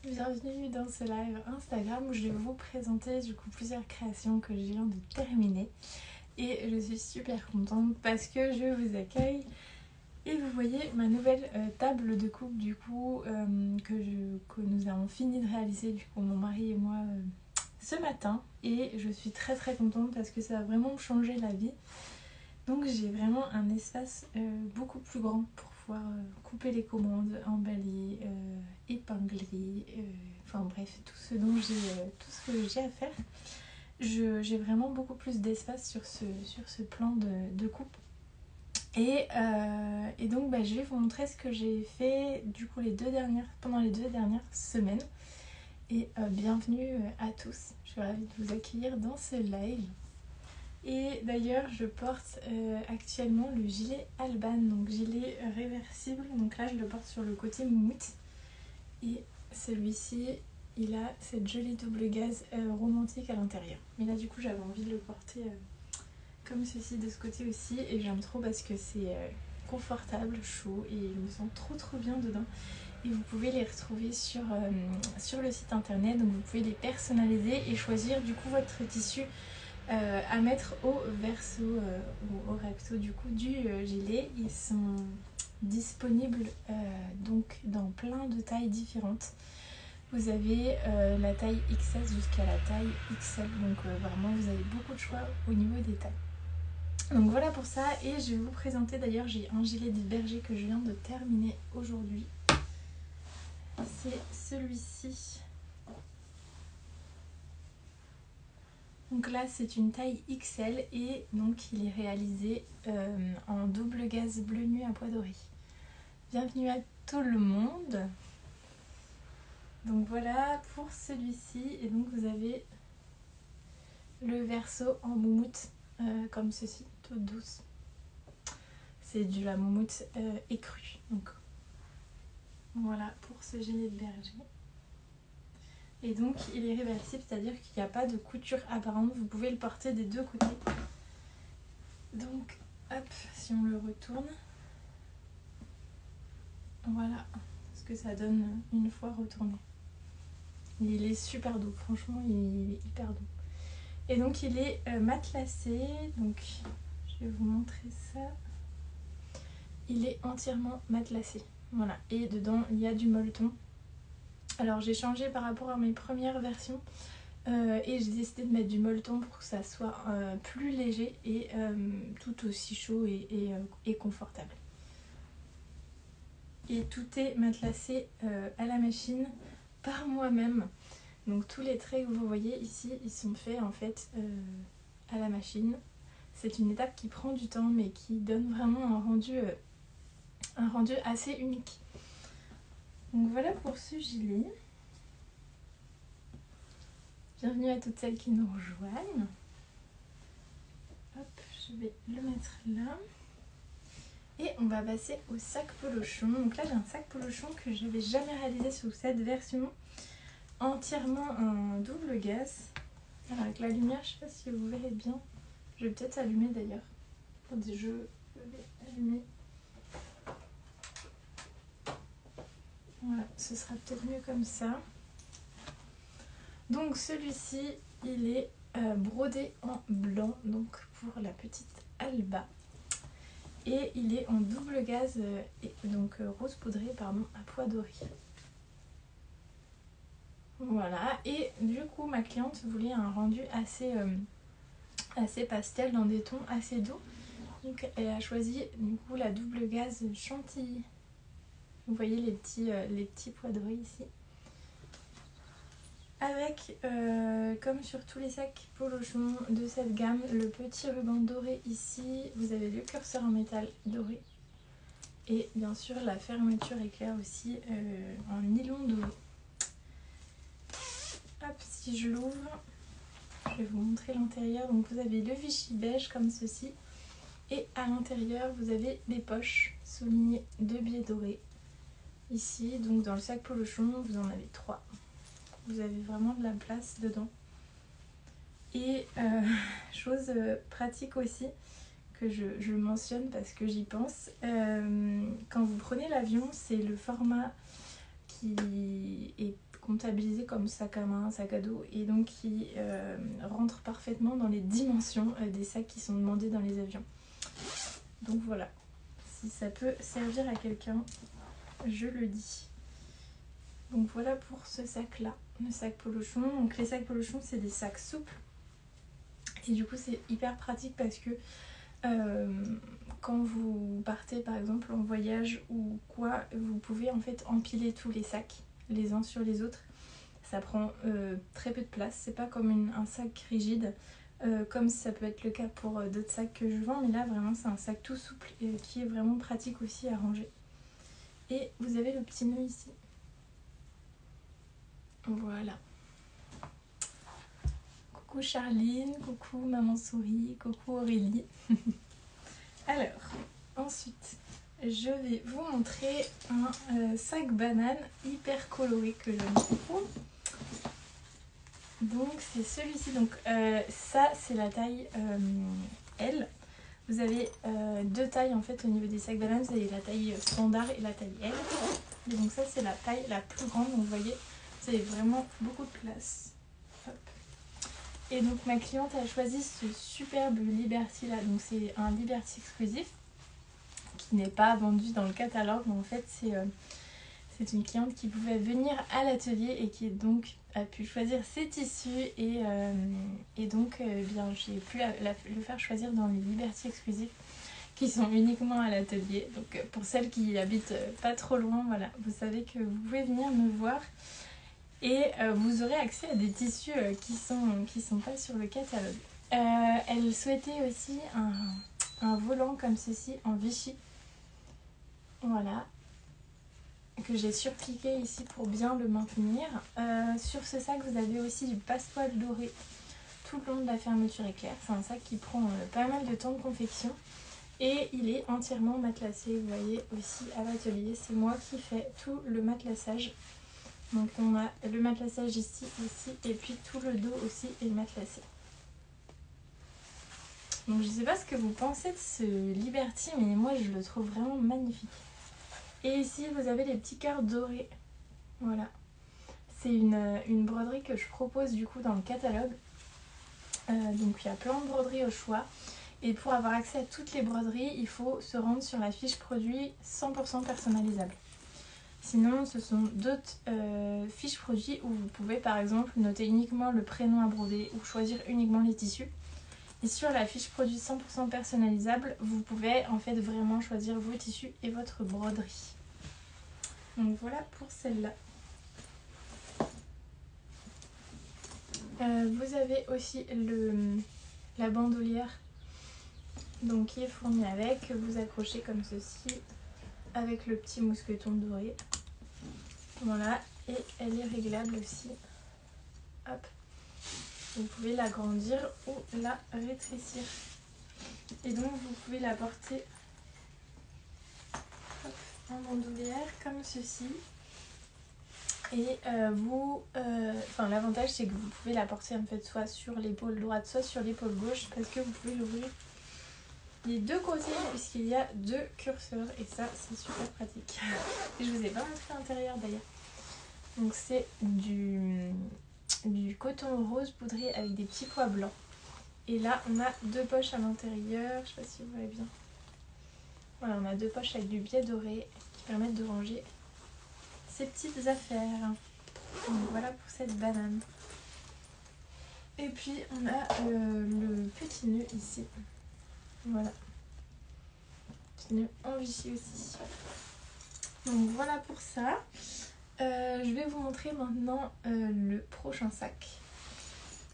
Bienvenue dans ce live Instagram où je vais vous présenter du coup plusieurs créations que je viens de terminer. Et je suis super contente parce que je vous accueille et vous voyez ma nouvelle table de coupe du coup que nous avons fini de réaliser du coup mon mari et moi ce matin. Et je suis très contente parce que ça a vraiment changé la vie. Donc j'ai vraiment un espace beaucoup plus grand pour pouvoir couper les commandes, emballer, épingler, enfin bref, tout ce que j'ai à faire. J'ai vraiment beaucoup plus d'espace sur ce plan de coupe. Et donc je vais vous montrer ce que j'ai fait du coup pendant les 2 dernières semaines. Et bienvenue à tous, je suis ravie de vous accueillir dans ce live. Et d'ailleurs je porte actuellement le gilet Alban, donc gilet réversible, donc là je le porte sur le côté moumoute. Et celui-ci il a cette jolie double gaze romantique à l'intérieur. Mais là du coup j'avais envie de le porter comme ceci de ce côté aussi, et j'aime trop parce que c'est confortable, chaud, et je me sens trop bien dedans. Et vous pouvez les retrouver sur le site internet, donc vous pouvez les personnaliser et choisir du coup votre tissu à mettre au verso ou au recto du coup du gilet. Ils sont disponibles donc dans plein de tailles différentes. Vous avez la taille XS jusqu'à la taille XL, donc vraiment vous avez beaucoup de choix au niveau des tailles. Donc voilà pour ça, et je vais vous présenter d'ailleurs, j'ai un gilet des bergers que je viens de terminer aujourd'hui. C'est celui-ci. Donc là c'est une taille XL et donc il est réalisé en double gaze bleu nuit à pois doré. Bienvenue à tout le monde. Donc voilà pour celui-ci, et donc vous avez le verso en moumoute comme ceci, toute douce. C'est de la moumoute écrue. Donc voilà pour ce gilet de berger. Et donc il est réversible, c'est-à-dire qu'il n'y a pas de couture apparente, vous pouvez le porter des deux côtés. Donc hop, si on le retourne, voilà ce que ça donne une fois retourné. Il est super doux, franchement il est hyper doux. Et donc il est matelassé, donc je vais vous montrer ça. Il est entièrement matelassé, voilà, et dedans il y a du molleton. Alors j'ai changé par rapport à mes premières versions et j'ai décidé de mettre du molleton pour que ça soit plus léger et tout aussi chaud et confortable. Et tout est matelassé à la machine par moi-même. Donc tous les traits que vous voyez ici, ils sont faits en fait à la machine. C'est une étape qui prend du temps mais qui donne vraiment un rendu assez unique. Donc voilà pour ce gilet. Bienvenue à toutes celles qui nous rejoignent. Hop, je vais le mettre là. Et on va passer au sac polochon. Donc là j'ai un sac polochon que je n'avais jamais réalisé sous cette version, entièrement en double gaze. Alors avec la lumière, je ne sais pas si vous verrez bien. Je vais peut-être allumer d'ailleurs. Attendez, je vais allumer. Voilà, ce sera peut-être mieux comme ça. Donc celui-ci, il est brodé en blanc, donc pour la petite Alba. Et il est en double gaze, donc rose poudré, pardon, à pois doré. Voilà, et du coup ma cliente voulait un rendu assez pastel dans des tons assez doux. Donc elle a choisi du coup la double gaze chantilly. Vous voyez les petits pois dorés ici. Avec, comme sur tous les sacs polochon de cette gamme, le petit ruban doré ici. Vous avez le curseur en métal doré. Et bien sûr la fermeture éclair aussi en nylon doré. Hop, si je l'ouvre, je vais vous montrer l'intérieur. Donc vous avez le Vichy beige comme ceci. Et à l'intérieur, vous avez des poches soulignées de biais dorés. Ici, donc dans le sac polochon, vous en avez 3. Vous avez vraiment de la place dedans. Et chose pratique aussi, que je mentionne parce que j'y pense, quand vous prenez l'avion, c'est le format qu'on comptabiliser comme sac à main, sac à dos, et donc qui rentre parfaitement dans les dimensions des sacs qui sont demandés dans les avions. Donc voilà, si ça peut servir à quelqu'un, je le dis. Donc voilà pour ce sac là, le sac Polochon. Donc les sacs Polochon, c'est des sacs souples, et du coup c'est hyper pratique parce que quand vous partez par exemple en voyage ou quoi, vous pouvez en fait empiler tous les sacs les uns sur les autres. Ça prend très peu de place, c'est pas comme un sac rigide comme ça peut être le cas pour d'autres sacs que je vends, mais là vraiment c'est un sac tout souple et qui est vraiment pratique aussi à ranger. Et vous avez le petit nœud ici. Voilà. Coucou Charline, coucou Maman Souris, coucou Aurélie. Alors, ensuite, je vais vous montrer un sac banane hyper coloré que j'aime beaucoup. Donc c'est celui-ci. Donc ça c'est la taille L. Vous avez deux tailles en fait au niveau des sacs bananes. Vous avez la taille standard et la taille L. Et donc ça c'est la taille la plus grande. Donc vous voyez, vous avez vraiment beaucoup de place. Hop. Et donc ma cliente a choisi ce superbe Liberty là. Donc c'est un Liberty exclusif qui n'est pas vendu dans le catalogue, mais en fait c'est une cliente qui pouvait venir à l'atelier et qui donc a pu choisir ses tissus et donc bien j'ai pu le faire choisir dans les Liberty exclusifs qui sont uniquement à l'atelier. Donc pour celles qui habitent pas trop loin, voilà, vous savez que vous pouvez venir me voir et vous aurez accès à des tissus qui sont pas sur le catalogue. Elle souhaitait aussi un volant comme ceci en Vichy. Voilà, que j'ai surpliqué ici pour bien le maintenir. Sur ce sac, vous avez aussi du passepoil doré tout le long de la fermeture éclair. C'est un sac qui prend pas mal de temps de confection et il est entièrement matelassé. Vous voyez aussi à l'atelier, c'est moi qui fais tout le matelassage. Donc on a le matelassage ici, et puis tout le dos aussi est matelassé. Donc je sais pas ce que vous pensez de ce Liberty, mais moi je le trouve vraiment magnifique. Et ici vous avez les petits cœurs dorés. Voilà. C'est une broderie que je propose du coup dans le catalogue. Donc il y a plein de broderies au choix. Et pour avoir accès à toutes les broderies, il faut se rendre sur la fiche produit 100% personnalisable. Sinon, ce sont d'autres fiches produits où vous pouvez par exemple noter uniquement le prénom à broder ou choisir uniquement les tissus. Et sur la fiche produit 100% personnalisable, vous pouvez en fait vraiment choisir vos tissus et votre broderie. Donc voilà pour celle-là. Vous avez aussi la bandoulière donc, qui est fournie avec, que vous accrochez comme ceci avec le petit mousqueton doré. Voilà, et elle est réglable aussi. Hop. Vous pouvez l'agrandir ou la rétrécir. Et donc vous pouvez la porter en bandoulière comme ceci. Et l'avantage c'est que vous pouvez la porter en fait soit sur l'épaule droite soit sur l'épaule gauche parce que vous pouvez l'ouvrir les deux côtés puisqu'il y a deux curseurs et ça c'est super pratique. Et je vous ai pas montré l'intérieur d'ailleurs. Donc c'est du coton rose poudré avec des petits pois blancs. Et là on a deux poches à l'intérieur, je sais pas si vous voyez bien. Voilà, on a deux poches avec du biais doré qui permettent de ranger ces petites affaires. Donc voilà pour cette banane. Et puis on a le petit nœud ici. Voilà. Petit nœud en Vichy aussi. Donc voilà pour ça. Je vais vous montrer maintenant le prochain sac.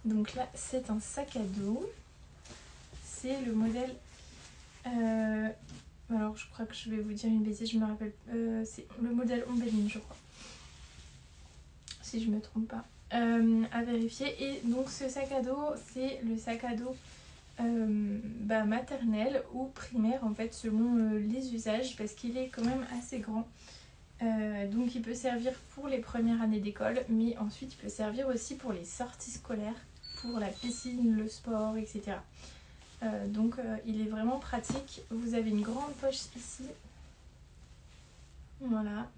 Donc là c'est un sac à dos. C'est le modèle... alors je crois que je vais vous dire une bêtise, je me rappelle. C'est le modèle Ombeline je crois. Si je me trompe pas. À vérifier. Et donc ce sac à dos c'est le sac à dos maternelle ou primaire en fait selon les usages parce qu'il est quand même assez grand. Donc il peut servir pour les premières années d'école mais ensuite il peut servir aussi pour les sorties scolaires, pour la piscine, le sport, etc. Donc il est vraiment pratique. Vous avez une grande poche ici. Voilà.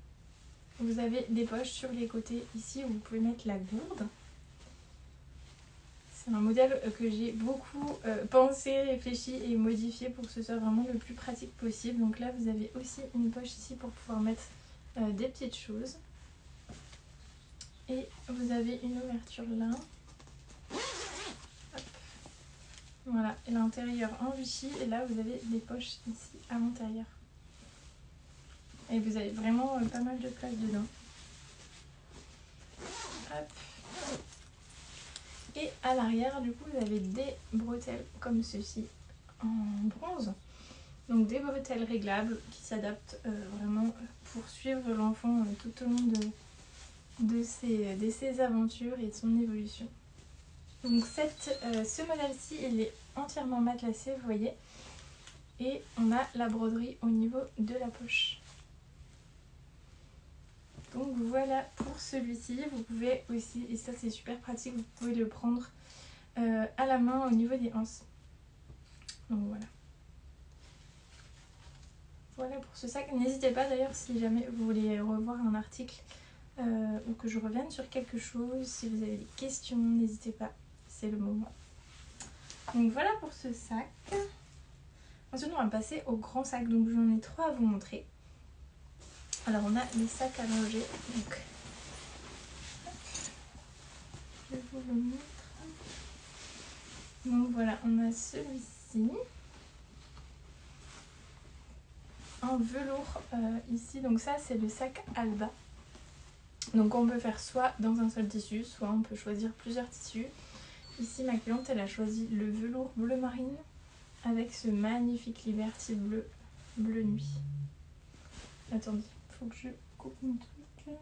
vous avez des poches sur les côtés ici où vous pouvez mettre la gourde. C'est un modèle que j'ai beaucoup pensé, réfléchi et modifié pour que ce soit vraiment le plus pratique possible. Donc là vous avez aussi une poche ici pour pouvoir mettre des petites choses. Et vous avez une ouverture là. Hop. Voilà, et l'intérieur en Vichy. Et là vous avez des poches ici à l'intérieur. Et vous avez vraiment pas mal de place dedans. Hop. Et à l'arrière, du coup, vous avez des bretelles comme ceci en bronze. Donc des bretelles réglables qui s'adaptent vraiment pour suivre l'enfant tout au long de ses aventures et de son évolution. Donc ce modèle-ci, il est entièrement matelassé, vous voyez. Et on a la broderie au niveau de la poche. Donc voilà pour celui-ci. Vous pouvez aussi, et ça c'est super pratique, vous pouvez le prendre à la main au niveau des anses. Donc voilà. Voilà pour ce sac. N'hésitez pas d'ailleurs si jamais vous voulez revoir un article ou que je revienne sur quelque chose. Si vous avez des questions, n'hésitez pas. C'est le moment. Donc voilà pour ce sac. Ensuite on va passer au grand sac. Donc j'en ai 3 à vous montrer. Alors on a les sacs à langer. Donc je vous le montre. Donc voilà, on a celui-ci. En velours ici. Donc ça c'est le sac Alba. Donc on peut faire soit dans un seul tissu, soit on peut choisir plusieurs tissus. Ici ma cliente elle a choisi le velours bleu marine avec ce magnifique Liberty bleu nuit. Attendez, faut que je coupe mon truc.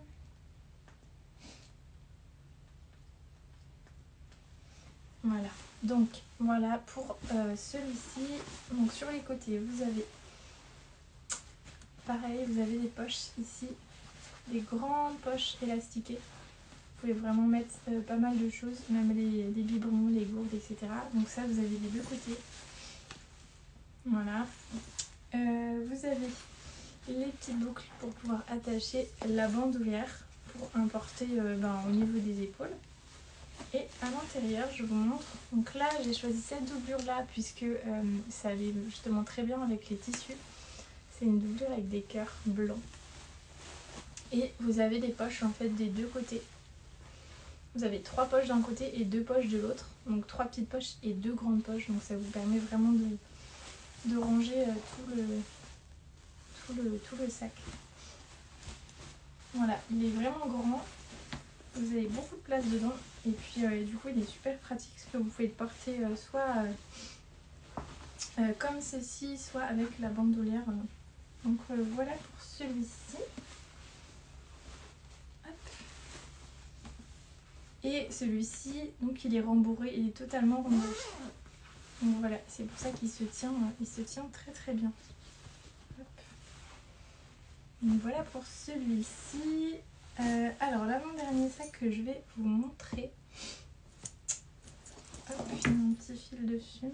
Voilà, donc voilà pour celui-ci. Donc sur les côtés vous avez pareil, vous avez des poches ici, des grandes poches élastiquées. Vous pouvez vraiment mettre pas mal de choses, même les biberons, les gourdes, etc. Donc ça vous avez des deux côtés. Voilà. Vous avez les petites boucles pour pouvoir attacher la bandoulière pour importer au niveau des épaules. Et à l'intérieur, je vous montre. Donc là, j'ai choisi cette doublure-là puisque ça allait justement très bien avec les tissus. C'est une doublure avec des cœurs blancs. Et vous avez des poches en fait des deux côtés. Vous avez 3 poches d'un côté et 2 poches de l'autre. Donc 3 petites poches et 2 grandes poches. Donc ça vous permet vraiment de ranger tout le sac. Voilà, il est vraiment grand. Vous avez beaucoup de place dedans. Et puis du coup il est super pratique parce que vous pouvez le porter soit comme ceci, soit avec la bandoulière. Donc voilà pour celui-ci. Et celui-ci, donc il est rembourré, il est totalement rembourré. Donc voilà, c'est pour ça qu'il se tient très très bien. Hop. Donc voilà pour celui-ci. Alors l'avant-dernier sac que je vais vous montrer. Hop, j'ai mis un petit fil dessus.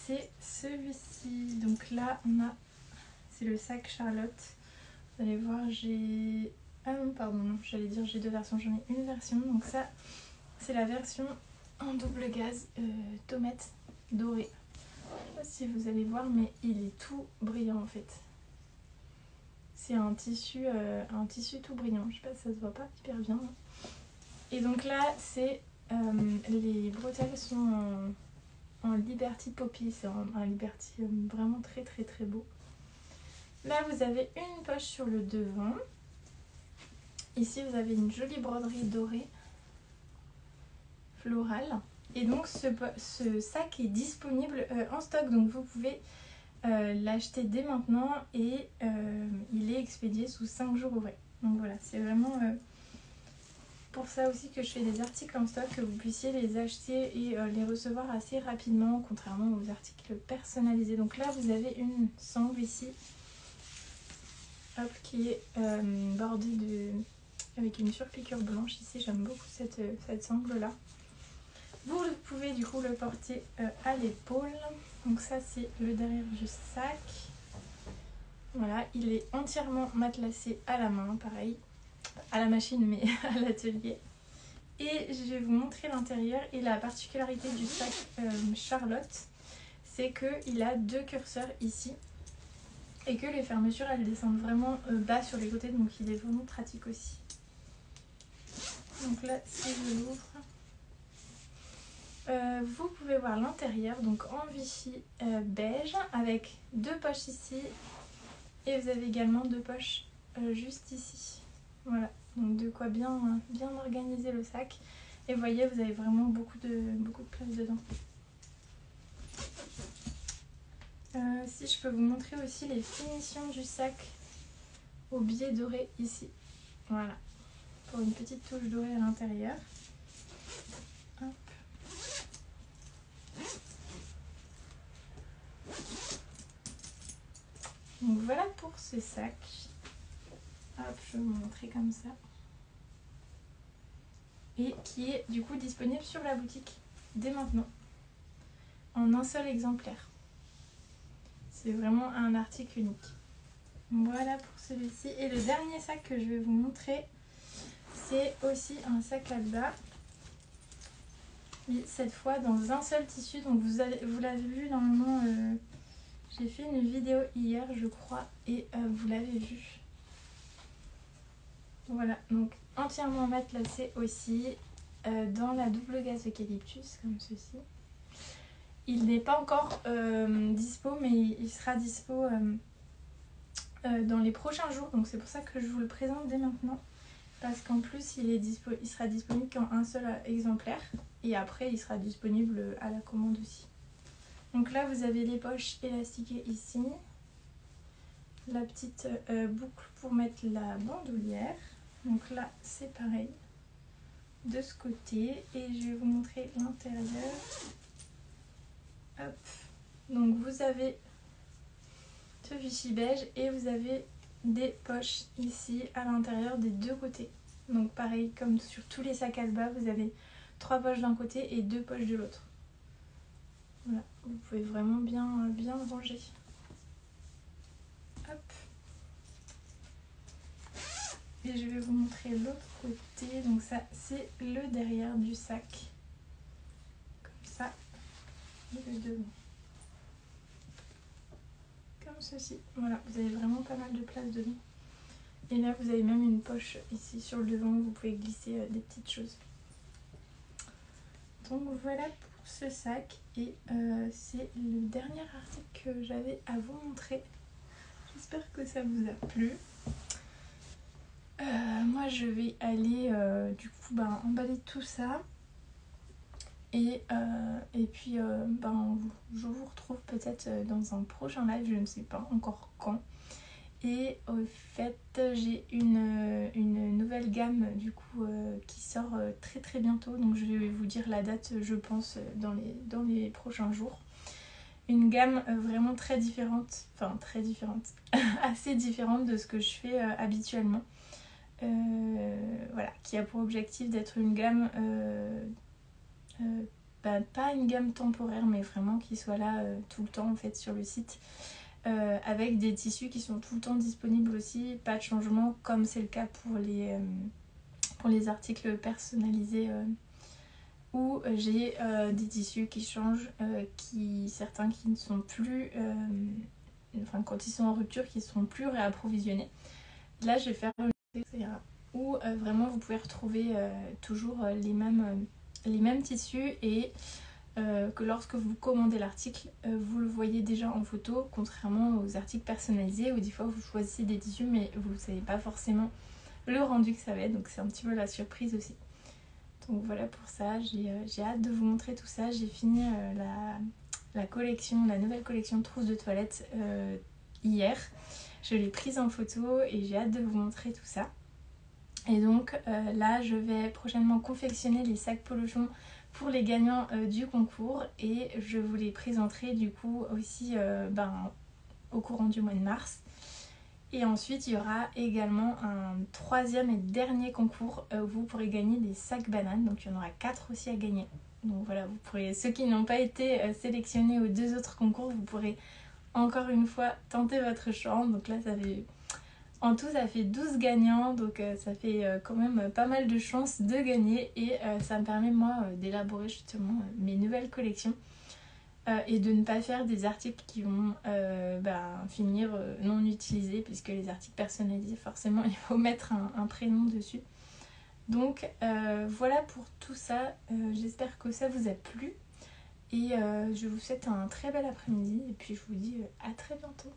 C'est celui-ci. Donc là c'est le sac Charlotte. Vous allez voir, j'ai... Ah non, pardon, non, j'allais dire j'ai 2 versions, j'en ai une version. Donc ça, c'est la version en double gaze tomate dorée. Je sais pas si vous allez voir, mais il est tout brillant en fait. C'est un tissu tout brillant. Je sais pas si ça se voit pas hyper bien. Et donc là, c'est les bretelles sont en Liberty Poppy. C'est un Liberty vraiment très très très beau. Là, vous avez une poche sur le devant. Ici, vous avez une jolie broderie dorée florale. Et donc, ce sac est disponible en stock. Donc, vous pouvez l'acheter dès maintenant et il est expédié sous 5 jours ouvrés. Donc voilà, c'est vraiment pour ça aussi que je fais des articles en stock, que vous puissiez les acheter et les recevoir assez rapidement, contrairement aux articles personnalisés. Donc là, vous avez une sangle ici, hop, qui est bordée avec une surpiqûre blanche. Ici, j'aime beaucoup cette sangle là. Vous pouvez du coup le porter à l'épaule. Donc ça, c'est le derrière du sac. Voilà, il est entièrement matelassé à la main, pareil, à la machine mais à l'atelier. Et je vais vous montrer l'intérieur. Et la particularité du sac Charlotte, c'est qu'il a 2 curseurs ici et que les fermetures elles descendent vraiment bas sur les côtés, donc il est vraiment pratique aussi. Donc là, si je l'ouvre, vous pouvez voir l'intérieur, donc en Vichy beige, avec 2 poches ici, et vous avez également 2 poches juste ici. Voilà, donc de quoi bien organiser le sac. Et vous voyez, vous avez vraiment beaucoup de place dedans. Si je peux vous montrer aussi les finitions du sac au biais doré ici. Voilà, pour une petite touche dorée à l'intérieur. Donc voilà pour ce sac. Hop, je vais vous montrer comme ça. Et qui est du coup disponible sur la boutique dès maintenant. En un seul exemplaire. C'est vraiment un article unique. Voilà pour celui-ci. Et le dernier sac que je vais vous montrer, c'est aussi un sac Alba. Et cette fois dans un seul tissu. Donc vous l'avez vu normalement, j'ai fait une vidéo hier je crois. Et vous l'avez vu. Voilà, donc entièrement matelassé aussi. Dans la double gaze eucalyptus comme ceci. Il n'est pas encore dispo, mais il sera dispo dans les prochains jours. Donc c'est pour ça que je vous le présente dès maintenant. Parce qu'en plus il sera disponible qu'en un seul exemplaire. Et après il sera disponible à la commande aussi. Donc là vous avez les poches élastiquées ici. La petite boucle pour mettre la bandoulière. Donc là c'est pareil. De ce côté. Et je vais vous montrer l'intérieur. Hop. Donc vous avez ce Vichy beige et vous avez des poches ici à l'intérieur des 2 côtés. Donc pareil comme sur tous les sacs Alba, vous avez 3 poches d'un côté et 2 poches de l'autre. Voilà, vous pouvez vraiment bien ranger. Hop. Et je vais vous montrer l'autre côté. Donc ça c'est le derrière du sac. Comme ça. Et le devant. Comme ceci. Voilà, vous avez vraiment pas mal de place dedans. Et là vous avez même une poche ici sur le devant où vous pouvez glisser des petites choses. Donc voilà pour ce sac. Et c'est le dernier article que j'avais à vous montrer. J'espère que ça vous a plu. Moi je vais aller du coup emballer tout ça. Et puis je vous retrouve peut-être dans un prochain live, je ne sais pas encore quand. Et au fait j'ai une nouvelle gamme du coup qui sort très très bientôt. Donc je vais vous dire la date je pense dans les prochains jours. Une gamme vraiment très différente, enfin très différente, assez différente de ce que je fais habituellement. Voilà, qui a pour objectif d'être une gamme... pas une gamme temporaire mais vraiment qui soit là tout le temps en fait sur le site avec des tissus qui sont tout le temps disponibles aussi, pas de changement comme c'est le cas pour les articles personnalisés où j'ai des tissus qui changent, certains qui ne sont plus enfin quand ils sont en rupture qui ne seront plus réapprovisionnés. Là je vais faire une où vraiment vous pouvez retrouver toujours les mêmes tissus et que lorsque vous commandez l'article, vous le voyez déjà en photo, contrairement aux articles personnalisés où des fois vous choisissez des tissus mais vous ne savez pas forcément le rendu que ça va être, donc c'est un petit peu la surprise aussi. Donc voilà pour ça, j'ai hâte de vous montrer tout ça. J'ai fini la nouvelle collection de trousses de toilette hier. Je l'ai prise en photo et j'ai hâte de vous montrer tout ça. Et donc là je vais prochainement confectionner les sacs polochons pour les gagnants du concours et je vous les présenterai du coup aussi au courant du mois de mars. Et ensuite il y aura également un 3e et dernier concours où vous pourrez gagner des sacs bananes, donc il y en aura 4 aussi à gagner. Donc voilà, ceux qui n'ont pas été sélectionnés aux 2 autres concours, vous pourrez encore une fois, tentez votre chance. Donc là, en tout, ça fait 12 gagnants. Donc ça fait quand même pas mal de chances de gagner. Et ça me permet, moi, d'élaborer justement mes nouvelles collections. Et de ne pas faire des articles qui vont finir non utilisés, puisque les articles personnalisés, forcément, il faut mettre un prénom dessus. Donc voilà pour tout ça. J'espère que ça vous a plu. Et je vous souhaite un très bel après-midi. Et puis je vous dis à très bientôt.